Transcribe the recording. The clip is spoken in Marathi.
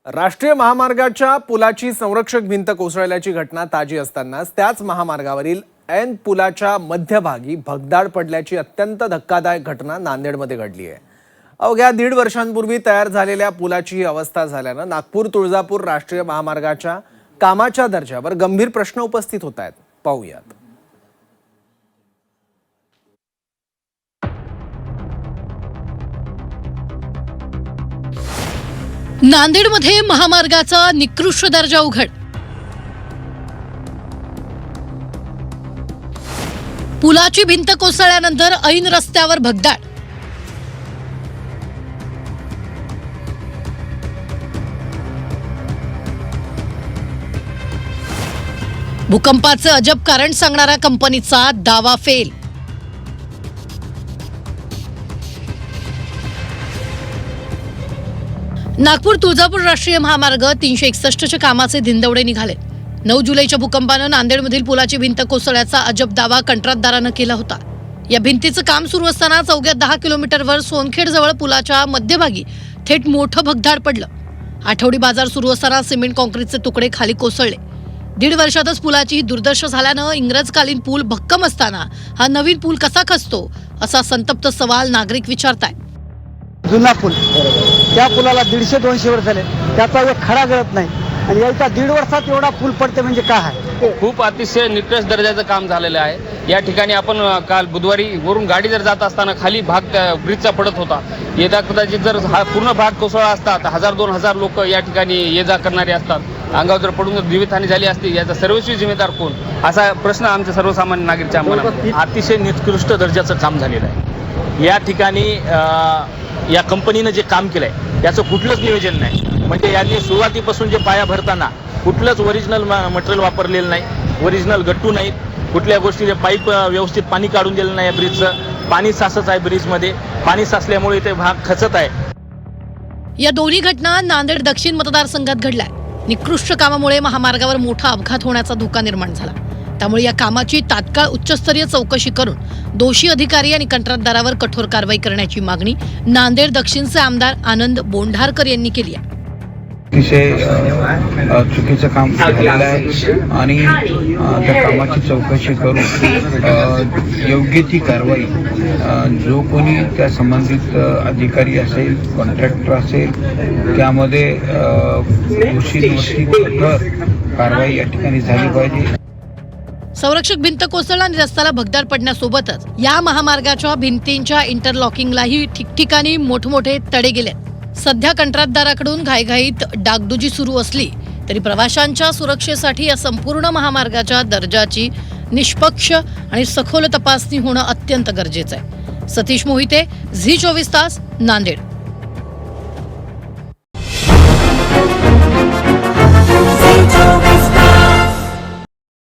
राष्ट्रीय महामार्गाच्या पुलाची संरक्षक भिंत कोसळल्याची घटना ताजी असतानाच त्याच महामार्गावरील ऐन पुलाच्या मध्यभागी भगदाड पडल्याची अत्यंत धक्कादायक घटना नांदेडमध्ये घडली आहे। अवघ्या 1.5 वर्षांपूर्वी तयार झालेल्या पुलाची ही अवस्था झाल्यानं नागपूर तुळजापूर राष्ट्रीय महामार्गाच्या कामाच्या दर्जावर गंभीर प्रश्न उपस्थित होत आहेत। पाहूयात। नांदेडमध्ये महामार्गाचा निकृष्ट दर्जा उघड। पुलाची भिंत कोसळल्यानंतर ऐन रस्त्यावर भगदाड। भूकंपाचे अजब कारण सांगणाऱ्या कंपनीचा दावा फेल। नागपूर तुळजापूर राष्ट्रीय महामार्ग 361 च्या कामाचे धिंदवडे निघाले। 9 जुलैच्या भूकंपानं नांदेडमधील पुलाची भिंत कोसळल्याचा अजब दावा कंत्राटदारानं केला होता। या भिंतीचं काम सुरू असताना अवघ्या 10 किलोमीटरवर सोनखेड जवळ पुलाच्या मध्यभागी थेट मोठं भगदाड पडलं। आठवडी बाजार सुरू असताना सिमेंट काँक्रीटचे तुकडे खाली कोसळले। 1.5 वर्षातच पुलाची दुर्दशा झाल्यानं इंग्रजकालीन पूल भक्कम असताना हा नवीन पूल कसा खचतो असा संतप्त सवाल नागरिक विचारतायत। जुना पूल, त्या पुलाला 150-200 वर्ष झाले, त्याचा एक खडा गळत नाही आणि याचा 1.5 वर्षात एवढा पूल पडते म्हणजे काय आहे? खूप अतिशय निकृष्ट दर्जाचं काम झालेलं आहे। या ठिकाणी आपण काल बुधवारी वरून गाडी जर जात असताना खाली भाग ब्रिजचा पडत होता। येता कदाचित जर हा पूर्ण भाग कोसळला असता तर 1000-2000 लोक या ठिकाणी ये जा करणारे असतात। अंगावर जर पडून जीवितहानी झाली असती याचा सर्वस्वी जिम्मेदार कोण असा प्रश्न आमच्या सर्वसामान्य नागरिकांच्या मनात। अतिशय निकृष्ट दर्जाचं काम झालेलं आहे। या ठिकाणी या कंपनीनं जे काम केलंय याचं कुठलंच नियोजन नाही। म्हणजे यांनी सुरुवातीपासून जे पाया भरताना कुठलंच ओरिजिनल मटेरियल वापरलेलं नाही, ओरिजिनल गट्टू नाहीत, कुठल्या गोष्टीचे पाईप व्यवस्थित पाणी काढून दिलं नाही। या ब्रिजचं पाणी साचत आहे, ब्रिजमध्ये पाणी साचल्यामुळे ते भाग खचत आहे। या दोन्ही घटना नांदेड दक्षिण मतदारसंघात घडल्या। निकृष्ट कामामुळे महामार्गावर मोठा अपघात होण्याचा धोका निर्माण झाला। त्यामुळे या कामाची तात्काळ उच्चस्तरीय चौकशी करून दोषी अधिकारी आणि कंत्राटदारावर कठोर कारवाई करण्याची मागणी नांदेड दक्षिणचे आमदार आनंद बोंढारकर यांनी केली आहे। अतिशय चुकीचं काम झालेलं आहे आणि त्या कामाची चौकशी करून योग्य ती कारवाई जो कोणी त्या संबंधित अधिकारी असेल, कॉन्ट्रॅक्टर असेल, त्यामध्ये दोषींवरती कठोर कारवाई या ठिकाणी झाली पाहिजे। संरक्षक भिंत कोसळला आणि रस्त्याला भगदाड पडण्यासोबतच या महामार्गाच्या भिंतींच्या इंटरलॉकिंगलाही ठिकठिकाणी मोठमोठे तडे गेले। सध्या कंत्राटदाराकडून घाईघाईत डागडुजी सुरू असली तरी प्रवाशांच्या सुरक्षेसाठी या संपूर्ण महामार्गाच्या दर्जाची निष्पक्ष आणि सखोल तपासणी होणं अत्यंत गरजेचं आहे। सतीश मोहिते, झी 24 तास, नांदेड।